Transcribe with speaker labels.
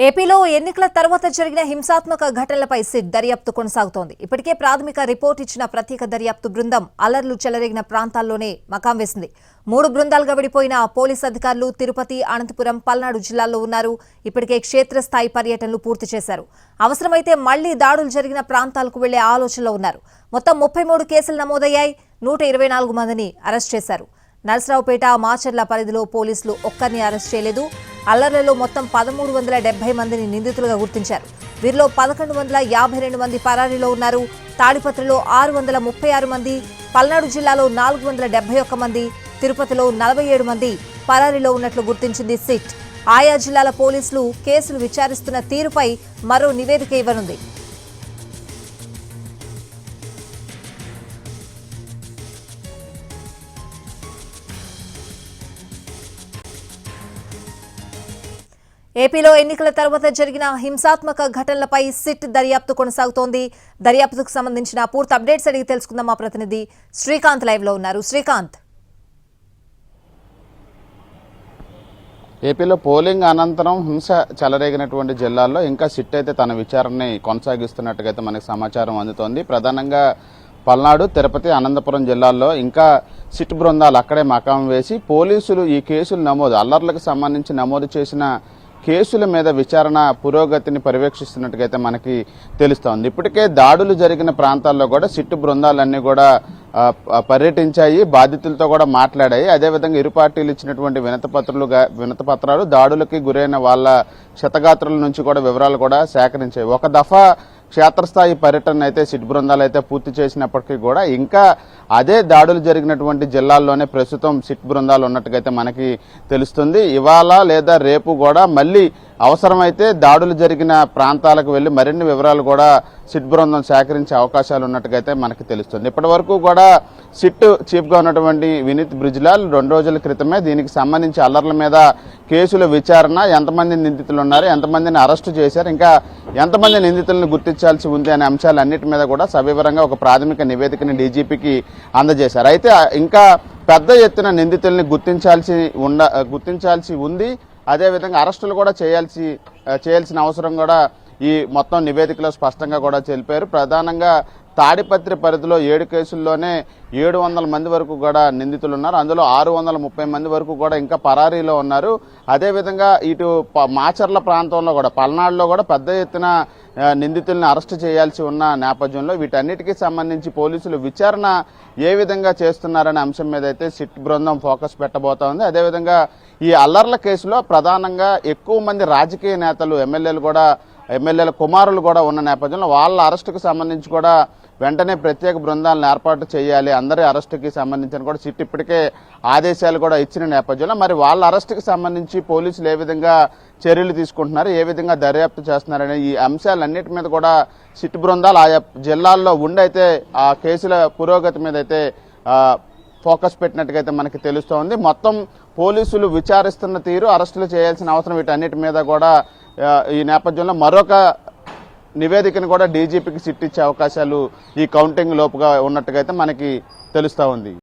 Speaker 1: ఏపీలో ఎన్నికల తర్వాత జరిగిన హింసాత్మక ఘటనలపై సిట్ దర్యాప్తు కొనసాగుతోంది. ఇప్పటికే ప్రాథమిక రిపోర్ట్ ఇచ్చిన ప్రత్యేక దర్యాప్తు బృందం అల్లర్లు చెలరేగిన ప్రాంతాల్లోనే మకాం వేసింది. 3 బృందాలుగా విడిపోయిన పోలీసు అధికారులు తిరుపతి, అనంతపురం, పల్నాడు జిల్లాల్లో ఉన్నారు. ఇప్పటికే క్షేత్రస్థాయి పర్యటనలు పూర్తి చేశారు. అవసరమైతే మళ్లీ దాడులు జరిగిన ప్రాంతాలకు వెళ్లే ఆలోచనలో ఉన్నారు. మొత్తం 33 కేసులు నమోదయ్యాయి. 124 మందిని అరెస్ట్ చేశారు. నరసరావుపేట, మాచర్ల పరిధిలో పోలీసులు ఒక్కరిని అరెస్ట్ చేయలేదు. అల్లర్లలో మొత్తం 1370 మందిని నిందితులుగా గుర్తించారు. వీరిలో 1152 మంది పరారీలో ఉన్నారు. తాడిపత్రిలో 636 మంది, పల్నాడు జిల్లాలో 471 మంది, తిరుపతిలో 47 మంది పరారీలో ఉన్నట్లు గుర్తించింది సిట్. ఆయా జిల్లాల పోలీసులు కేసులు విచారిస్తున్న తీరుపై మరో నివేదిక ఇవ్వనుంది. ఏపీలో ఎన్నికల తర్వాత జరిగిన హింసాత్మక ఘటనలపై సిట్ దర్యాప్తు కొనసాగుతోంది. దర్యాప్తుకు సంబంధించిన పూర్తి అప్డేట్స్ అడిగి తెలుసుకుందాం. మా ప్రతినిధి శ్రీకాంత్ లైవ్ లో ఉన్నారు. శ్రీకాంత్,
Speaker 2: ఏపీలో పోలింగ్ అనంతరం హింస చెలరేగినటువంటి జిల్లాల్లో ఇంకా సిట్ అయితే తన విచారణని కొనసాగిస్తున్నట్టుగా మనకు సమాచారం అందుతోంది. ప్రధానంగా పల్నాడు, తిరుపతి, అనంతపురం జిల్లాల్లో ఇంకా సిట్ బృందాలు అక్కడే మకాం వేసి పోలీసులు ఈ కేసులు అల్లర్లకు సంబంధించి నమోదు చేసిన కేసుల మీద విచారణ పురోగతిని పర్యవేక్షిస్తున్నట్టుగా మనకి తెలుస్తోంది. ఇప్పటికే దాడులు జరిగిన ప్రాంతాల్లో కూడా సిట్ బృందాలన్నీ కూడా పర్యటించాయి, బాధితులతో కూడా మాట్లాడాయి. అదేవిధంగా ఇరు పార్టీలు ఇచ్చినటువంటి వినతిపత్రాలు, దాడులకి గురైన వాళ్ళ క్షతగాత్రుల నుంచి కూడా వివరాలు కూడా సేకరించాయి. ఒక దఫా క్షేత్రస్థాయి పర్యటన అయితే సిట్ బృందాలు అయితే పూర్తి చేసినప్పటికీ కూడా ఇంకా అదే దాడులు జరిగినటువంటి జిల్లాల్లోనే ప్రస్తుతం సిట్ బృందాలు ఉన్నట్టుగా మనకి తెలుస్తుంది. ఇవాళ లేదా రేపు కూడా మళ్ళీ అవసరమైతే దాడులు జరిగిన ప్రాంతాలకు వెళ్లి మరిన్ని వివరాలు కూడా సిట్ బృందం సేకరించే అవకాశాలు ఉన్నట్టుగా మనకి తెలుస్తుంది. ఇప్పటి వరకు కూడా సిట్ చీఫ్గా ఉన్నటువంటి వినీత్ బ్రిజ్లాల్ 2 రోజుల క్రితమే దీనికి సంబంధించి అల్లర్ల మీద కేసుల విచారణ, ఎంతమంది నిందితులు ఉన్నారు, ఎంతమందిని అరెస్టు చేశారు, ఇంకా ఎంతమంది నిందితులను గుర్తించాల్సి ఉంది అనే అంశాలన్నిటి మీద కూడా సవివరంగా ఒక ప్రాథమిక నివేదికని డీజీపీకి అందజేశారు. అయితే ఇంకా పెద్ద ఎత్తున నిందితుల్ని గుర్తించాల్సి ఉంది. అదేవిధంగా అరెస్టులు కూడా చేయాల్సిన అవసరం కూడా ఈ మొత్తం నివేదికలో స్పష్టంగా కూడా తెలిపారు. ప్రధానంగా తాడిపత్రి పరిధిలో 7 కేసుల్లోనే 700 మంది వరకు కూడా నిందితులు ఉన్నారు. అందులో 630 మంది వరకు కూడా ఇంకా పరారీలో ఉన్నారు. అదేవిధంగా ఇటు మాచర్ల ప్రాంతంలో కూడా, పల్నాడులో కూడా పెద్ద ఎత్తున నిందితుల్ని అరెస్టు చేయాల్సి ఉన్న నేపథ్యంలో వీటన్నిటికీ సంబంధించి పోలీసులు విచారణ ఏ విధంగా చేస్తున్నారనే అంశం మీద అయితే సిట్ బృందం ఫోకస్ పెట్టబోతోంది. అదేవిధంగా ఈ అల్లర్ల కేసులో ప్రధానంగా ఎక్కువ మంది రాజకీయ నేతలు, ఎమ్మెల్యేల కుమారులు కూడా ఉన్న నేపథ్యంలో వాళ్ళ అరెస్టుకు సంబంధించి కూడా వెంటనే ప్రత్యేక బృందాలను ఏర్పాటు చేయాలి, అందరి అరెస్టుకి సంబంధించిన కూడా సిట్ ఇప్పటికే ఆదేశాలు కూడా ఇచ్చిన నేపథ్యంలో మరి వాళ్ళ అరెస్టుకి సంబంధించి పోలీసులు ఏ విధంగా చర్యలు తీసుకుంటున్నారు, ఏ విధంగా దర్యాప్తు చేస్తున్నారనే ఈ అంశాలన్నిటి మీద కూడా సిట్ బృందాలు ఆయా జిల్లాల్లో ఉండైతే ఆ కేసుల పురోగతి మీద అయితే ఫోకస్ పెట్టినట్టుగా మనకి తెలుస్తోంది. మొత్తం పోలీసులు విచారిస్తున్న తీరు, అరెస్టులు చేయాల్సిన అవసరం, వీటన్నిటి మీద కూడా ఈ నేపథ్యంలో మరొక నివేదికను కూడా డీజీపీకి సిట్ ఇచ్చే అవకాశాలు ఈ కౌంటింగ్ లోపుగా ఉన్నట్టుగా మనకి తెలుస్తూ ఉంది.